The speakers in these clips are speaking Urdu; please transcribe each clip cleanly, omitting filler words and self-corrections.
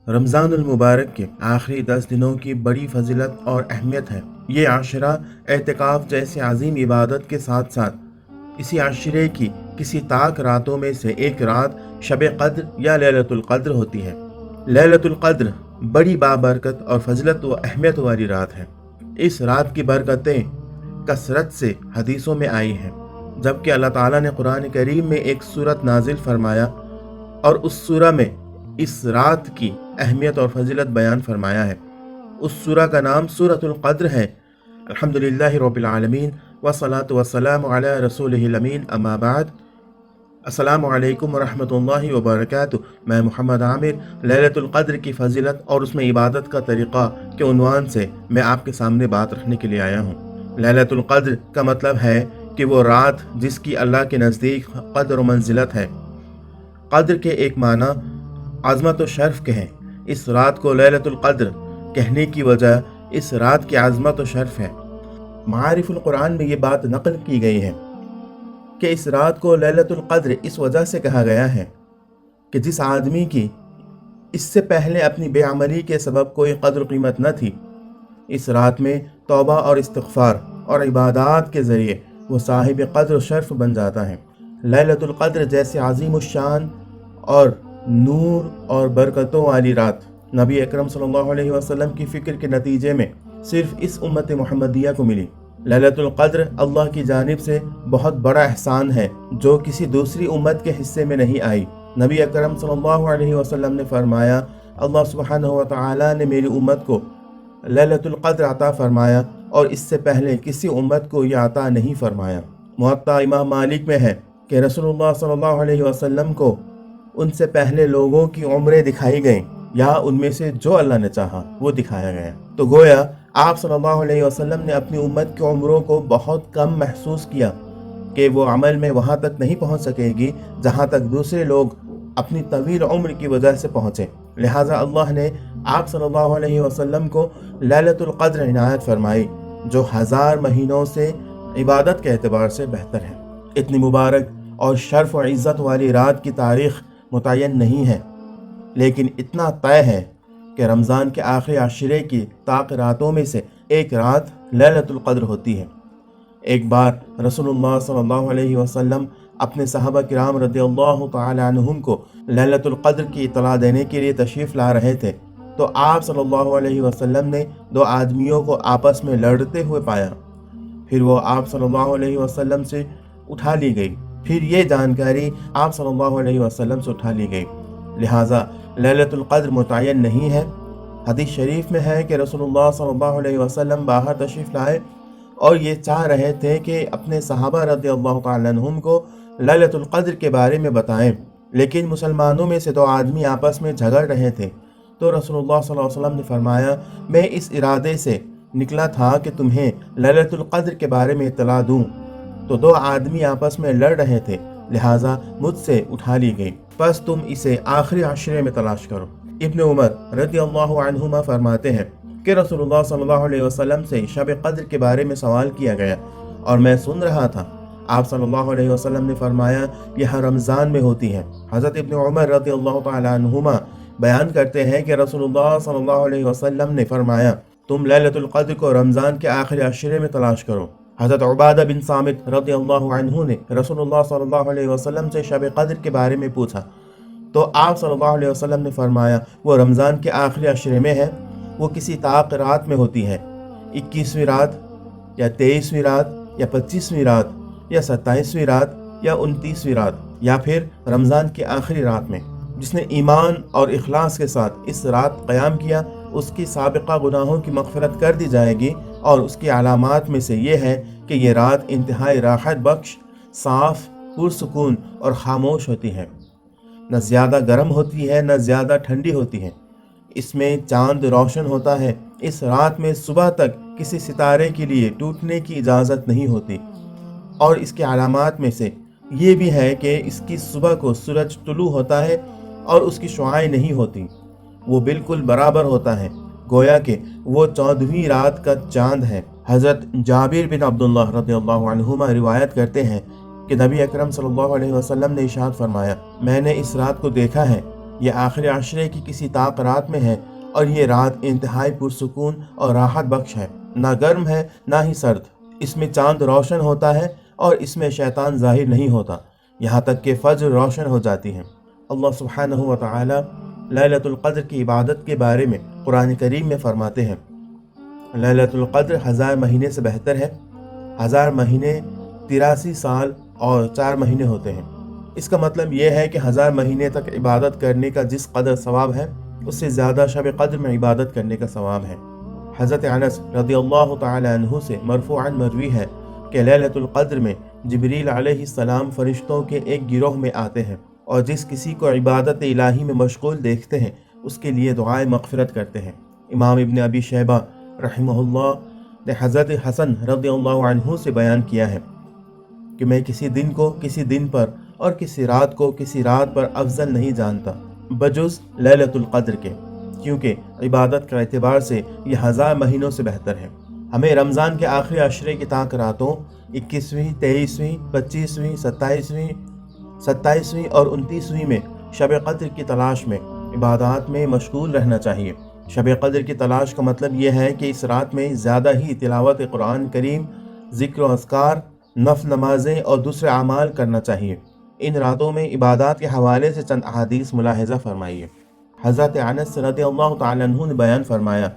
رمضان المبارک کے آخری 10 دنوں کی بڑی فضیلت اور اہمیت ہے۔ یہ عاشرہ اعتکاف جیسے عظیم عبادت کے ساتھ ساتھ اسی عاشرے کی کسی طاق راتوں میں سے ایک رات شب قدر یا لیلۃ القدر ہوتی ہے۔ لیلۃ القدر بڑی بابرکت اور فضیلت و اہمیت والی رات ہے۔ اس رات کی برکتیں کثرت سے حدیثوں میں آئی ہیں، جبکہ اللہ تعالیٰ نے قرآن کریم میں ایک سورت نازل فرمایا اور اس سورہ میں اس رات کی اہمیت اور فضیلت بیان فرمایا ہے۔ اس سورہ کا نام سورۃ القدر ہے۔ الحمدللہ رب العالمین والصلاة والسلام علی رسولہ الامین، اما بعد۔ السلام علیکم ورحمۃ اللہ وبرکاتہ۔ میں محمد عامر لیلۃ القدر کی فضیلت اور اس میں عبادت کا طریقہ کے عنوان سے میں آپ کے سامنے بات رکھنے کے لیے آیا ہوں۔ لیلۃ القدر کا مطلب ہے کہ وہ رات جس کی اللہ کے نزدیک قدر و منزلت ہے۔ قدر کے ایک معنی عظمت و شرف کے ہیں۔ اس رات کو لیلۃ القدر کہنے کی وجہ اس رات کی عظمت و شرف ہے۔ معارف القرآن میں یہ بات نقل کی گئی ہے کہ اس رات کو لیلۃ القدر اس وجہ سے کہا گیا ہے کہ جس آدمی کی اس سے پہلے اپنی بے عملی کے سبب کوئی قدر و قیمت نہ تھی، اس رات میں توبہ اور استغفار اور عبادات کے ذریعے وہ صاحب قدر و شرف بن جاتا ہے۔ لیلۃ القدر جیسے عظیم الشان اور نور اور برکتوں والی رات نبی اکرم صلی اللہ علیہ وسلم کی فکر کے نتیجے میں صرف اس امت محمدیہ کو ملی۔ لیلۃ القدر اللہ کی جانب سے بہت بڑا احسان ہے جو کسی دوسری امت کے حصے میں نہیں آئی۔ نبی اکرم صلی اللہ علیہ وسلم نے فرمایا، اللہ سبحانہ و تعالی نے میری امت کو لیلۃ القدر عطا فرمایا اور اس سے پہلے کسی امت کو یہ عطا نہیں فرمایا۔ موطا امام مالک میں ہے کہ رسول اللہ صلی اللہ علیہ وسلم کو ان سے پہلے لوگوں کی عمریں دکھائی گئیں یا ان میں سے جو اللہ نے چاہا وہ دکھایا گیا۔ تو گویا آپ صلی اللہ علیہ وسلم نے اپنی امت کی عمروں کو بہت کم محسوس کیا کہ وہ عمل میں وہاں تک نہیں پہنچ سکے گی جہاں تک دوسرے لوگ اپنی طویل عمر کی وجہ سے پہنچے۔ لہٰذا اللہ نے آپ صلی اللہ علیہ وسلم کو لیلۃ القدر عنایت فرمائی جو 1000 مہینوں سے عبادت کے اعتبار سے بہتر ہے۔ اتنی مبارک اور شرف و عزت والی رات کی تاریخ متعین نہیں ہے، لیکن اتنا طے ہے کہ رمضان کے آخری عشرے کی طاق راتوں میں سے ایک رات لیلۃ القدر ہوتی ہے۔ ایک بار رسول اللہ صلی اللہ علیہ وسلم اپنے صحابہ کرام رضی اللہ تعالی عنہم کو لیلۃ القدر کی اطلاع دینے کے لیے تشریف لا رہے تھے تو آپ صلی اللہ علیہ وسلم نے 2 آدمیوں کو آپس میں لڑتے ہوئے پایا۔ پھر وہ آپ صلی اللہ علیہ وسلم سے اٹھا لی گئی۔ پھر یہ جانکاری آپ صلی اللہ علیہ وسلم سے اٹھا لی گئی۔ لہٰذا لیلۃ القدر متعین نہیں ہے۔ حدیث شریف میں ہے کہ رسول اللہ صلی اللہ علیہ وسلم باہر تشریف لائے اور یہ چاہ رہے تھے کہ اپنے صحابہ رضی اللہ تعالیٰ عنہم کو لیلۃ القدر کے بارے میں بتائیں، لیکن مسلمانوں میں سے 2 آدمی آپس میں جھگڑ رہے تھے۔ تو رسول اللہ صلی اللہ علیہ وسلم نے فرمایا، میں اس ارادے سے نکلا تھا کہ تمہیں لیلۃ القدر کے بارے میں اطلاع دوں، تو 2 آدمی آپس میں لڑ رہے تھے، لہٰذا مجھ سے اٹھا لی گئی، پس تم اسے آخری عشرے میں تلاش کرو۔ ابن عمر رضی اللہ عنہما فرماتے ہیں کہ رسول اللہ صلی اللہ علیہ وسلم سے شب قدر کے بارے میں سوال کیا گیا اور میں سن رہا تھا۔ آپ صلی اللہ علیہ وسلم نے فرمایا، یہ رمضان میں ہوتی ہے۔ حضرت ابن عمر رضی اللہ تعالی عنہما بیان کرتے ہیں کہ رسول اللہ صلی اللہ علیہ وسلم نے فرمایا، تم لیلۃ القدر کو رمضان کے آخری عشرے میں تلاش کرو۔ حضرت عبادہ بن صامت رضی اللہ عنہ نے رسول اللہ صلی اللہ علیہ وسلم سے شب قدر کے بارے میں پوچھا تو آپ صلی اللہ علیہ وسلم نے فرمایا، وہ رمضان کے آخری عشرے میں ہے، وہ کسی طاق رات میں ہوتی ہے، 21ویں رات یا 23ویں رات یا 25ویں رات یا 27ویں رات یا 29ویں رات یا پھر رمضان کی آخری رات میں۔ جس نے ایمان اور اخلاص کے ساتھ اس رات قیام کیا، اس کی سابقہ گناہوں کی مغفرت کر دی جائے گی، اور اس کی علامات میں سے یہ ہے کہ یہ رات انتہائی راحت بخش، صاف، پرسکون اور خاموش ہوتی ہے، نہ زیادہ گرم ہوتی ہے نہ زیادہ ٹھنڈی ہوتی ہے۔ اس میں چاند روشن ہوتا ہے۔ اس رات میں صبح تک کسی ستارے کے لیے ٹوٹنے کی اجازت نہیں ہوتی، اور اس کے علامات میں سے یہ بھی ہے کہ اس کی صبح کو سورج طلوع ہوتا ہے اور اس کی شعاعیں نہیں ہوتی، وہ بالکل برابر ہوتا ہے، گویا کہ وہ 14ویں رات کا چاند ہے۔ حضرت جابر بن عبداللہ رضی اللہ عنہما روایت کرتے ہیں کہ نبی اکرم صلی اللہ علیہ وسلم نے ارشاد فرمایا، میں نے اس رات کو دیکھا ہے یہ آخری عشرے کی کسی طاق رات میں ہے اور یہ رات انتہائی پرسکون اور راحت بخش ہے، نہ گرم ہے نہ ہی سرد۔ اس میں چاند روشن ہوتا ہے اور اس میں شیطان ظاہر نہیں ہوتا، یہاں تک کہ فجر روشن ہو جاتی ہے۔ اللہ سبحانہ و تعالی لیلۃ القدر کی عبادت کے بارے میں قرآن کریم میں فرماتے ہیں، لیلۃ القدر 1000 مہینے سے بہتر ہے۔ 1000 مہینے 83 سال اور 4 مہینے ہوتے ہیں۔ اس کا مطلب یہ ہے کہ 1000 مہینے تک عبادت کرنے کا جس قدر ثواب ہے، اس سے زیادہ شب قدر میں عبادت کرنے کا ثواب ہے۔ حضرت انس رضی اللہ تعالی عنہ سے مرفوعاً مروی ہے کہ لیلۃ القدر میں جبریل علیہ السلام فرشتوں کے ایک گروہ میں آتے ہیں اور جس کسی کو عبادت الہی میں مشغول دیکھتے ہیں اس کے لیے دعائے مغفرت کرتے ہیں۔ امام ابن ابی شیبہ رحمہ اللہ نے حضرت حسن رضی اللہ عنہ سے بیان کیا ہے کہ میں کسی دن کو کسی دن پر اور کسی رات کو کسی رات پر افضل نہیں جانتا بجز لیلۃ القدر کے، کیونکہ عبادت کا اعتبار سے یہ 1000 مہینوں سے بہتر ہے۔ ہمیں رمضان کے آخری عشرے کی طاق راتوں 21ویں، 23ویں، 25ویں، 27ویں اور 29ویں میں شب قدر کی تلاش میں عبادات میں مشغول رہنا چاہیے۔ شب قدر کی تلاش کا مطلب یہ ہے کہ اس رات میں زیادہ ہی تلاوت قرآن کریم، ذکر و اذکار، نفل نمازیں اور دوسرے اعمال کرنا چاہیے۔ ان راتوں میں عبادات کے حوالے سے چند احادیث ملاحظہ فرمائیے۔ حضرت انس رضی اللہ تعالی عنہ نے بیان فرمایا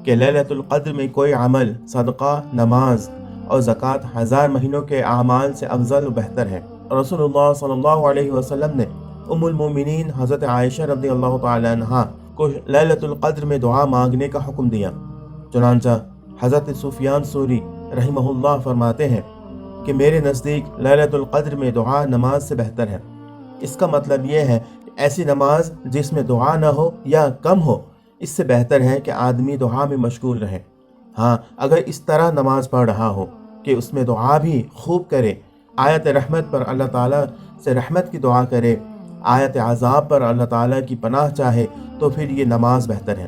کہ لیلۃ القدر میں کوئی عمل، صدقہ، نماز اور زکوٰۃ 1000 مہینوں کے اعمال سے افضل و بہتر ہے۔ رسول اللہ صلی اللہ علیہ وسلم نے ام المومنین حضرت عائشہ رضی اللہ تعالی عنہا کو لیلۃ القدر میں دعا مانگنے کا حکم دیا۔ چنانچہ حضرت سفیان ثوری رحمہ اللہ فرماتے ہیں کہ میرے نزدیک لیلۃ القدر میں دعا نماز سے بہتر ہے۔ اس کا مطلب یہ ہے کہ ایسی نماز جس میں دعا نہ ہو یا کم ہو، اس سے بہتر ہے کہ آدمی دعا میں مشغول رہے۔ ہاں، اگر اس طرح نماز پڑھ رہا ہو کہ اس میں دعا بھی خوب کرے، آیت رحمت پر اللہ تعالیٰ سے رحمت کی دعا کرے، آیت عذاب پر اللہ تعالیٰ کی پناہ چاہے، تو پھر یہ نماز بہتر ہے۔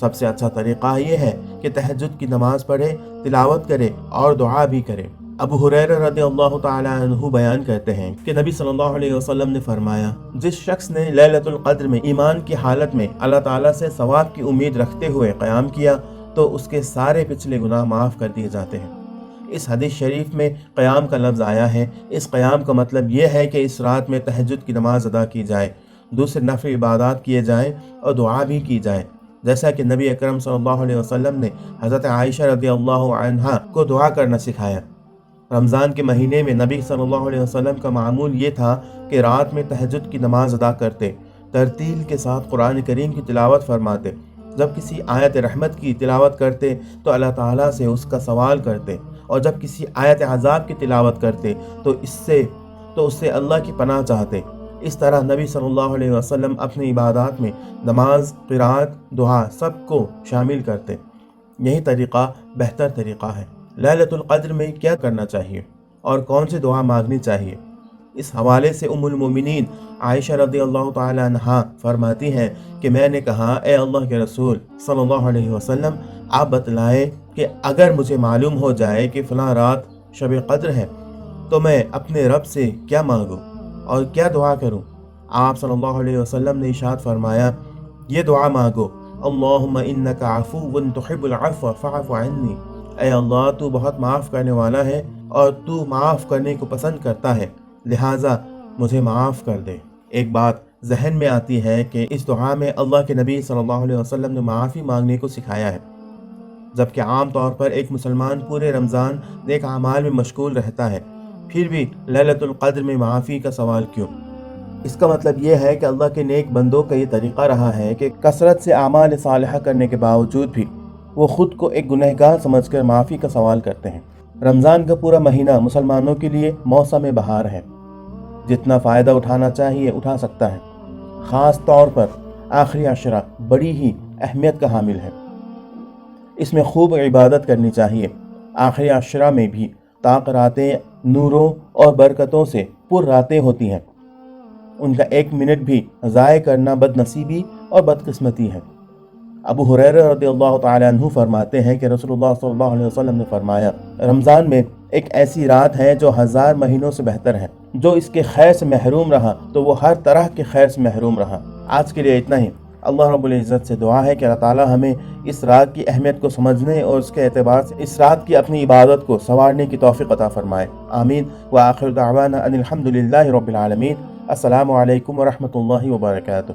سب سے اچھا طریقہ یہ ہے کہ تہجد کی نماز پڑھے، تلاوت کرے اور دعا بھی کرے۔ ابو ہریرہ رضی اللہ تعالی عنہ بیان کرتے ہیں کہ نبی صلی اللہ علیہ وسلم نے فرمایا، جس شخص نے لیلۃ القدر میں ایمان کی حالت میں اللہ تعالیٰ سے ثواب کی امید رکھتے ہوئے قیام کیا تو اس کے سارے پچھلے گناہ معاف کر دیے جاتے ہیں۔ اس حدیث شریف میں قیام کا لفظ آیا ہے۔ اس قیام کا مطلب یہ ہے کہ اس رات میں تہجد کی نماز ادا کی جائے، دوسرے نفل عبادات کیے جائیں اور دعا بھی کی جائے، جیسا کہ نبی اکرم صلی اللہ علیہ وسلم نے حضرت عائشہ رضی اللہ عنہا کو دعا کرنا سکھایا۔ رمضان کے مہینے میں نبی صلی اللہ علیہ وسلم کا معمول یہ تھا کہ رات میں تہجد کی نماز ادا کرتے، ترتیل کے ساتھ قرآن کریم کی تلاوت فرماتے، جب کسی آیت رحمت کی تلاوت کرتے تو اللہ تعالیٰ سے اس کا سوال کرتے، اور جب کسی آیت عذاب کی تلاوت کرتے تو اس سے اللہ کی پناہ چاہتے۔ اس طرح نبی صلی اللہ علیہ وسلم اپنی عبادات میں نماز، قرات، دعا سب کو شامل کرتے۔ یہی طریقہ بہتر طریقہ ہے۔ لیلۃ القدر میں کیا کرنا چاہیے اور کون سی دعا مانگنی چاہیے، اس حوالے سے ام المومنین عائشہ رضی اللہ تعالی عنہا فرماتی ہیں کہ میں نے کہا، اے اللہ کے رسول صلی اللہ علیہ وسلم، آپ بتلائیں کہ اگر مجھے معلوم ہو جائے کہ فلاں رات شب قدر ہے تو میں اپنے رب سے کیا مانگوں اور کیا دعا کروں؟ آپ صلی اللہ علیہ وسلم نے ارشاد فرمایا، یہ دعا مانگو، اللہم انک عفو تحب العفو فاعف عنی، اے اللہ تو بہت معاف کرنے والا ہے اور تو معاف کرنے کو پسند کرتا ہے، لہٰذا مجھے معاف کر دے۔ ایک بات ذہن میں آتی ہے کہ اس دعا میں اللہ کے نبی صلی اللہ علیہ وسلم نے معافی مانگنے کو سکھایا ہے، جبکہ عام طور پر ایک مسلمان پورے رمضان نیک اعمال میں مشغول رہتا ہے، پھر بھی لیلۃ القدر میں معافی کا سوال کیوں؟ اس کا مطلب یہ ہے کہ اللہ کے نیک بندوں کا یہ طریقہ رہا ہے کہ کثرت سے اعمال صالحہ کرنے کے باوجود بھی وہ خود کو ایک گنہگار سمجھ کر معافی کا سوال کرتے ہیں۔ رمضان کا پورا مہینہ مسلمانوں کے لیے موسم بہار ہے، جتنا فائدہ اٹھانا چاہیے اٹھا سکتا ہے۔ خاص طور پر آخری عشرہ بڑی ہی اہمیت کا حامل ہے، اس میں خوب عبادت کرنی چاہیے۔ آخری عشرہ میں بھی طاق راتیں نوروں اور برکتوں سے پر راتیں ہوتی ہیں، ان کا ایک منٹ بھی ضائع کرنا بد نصیبی اور بدقسمتی ہے۔ ابو ہریرہ رضی اللہ تعالی عنہ فرماتے ہیں کہ رسول اللہ صلی اللہ علیہ وسلم نے فرمایا، رمضان میں ایک ایسی رات ہے جو 1000 مہینوں سے بہتر ہے۔ جو اس کے خیر سے محروم رہا تو وہ ہر طرح کے خیر سے محروم رہا۔ آج کے لیے اتنا ہی۔ اللہ رب العزت سے دعا ہے کہ اللہ تعالی ہمیں اس رات کی اہمیت کو سمجھنے اور اس کے اعتبار سے اس رات کی اپنی عبادت کو سنوارنے کی توفیق عطا فرمائے۔ آمین۔ وآخر دعوانا ان الحمد للہ رب العالمین۔ السلام علیکم ورحمۃ اللہ وبرکاتہ۔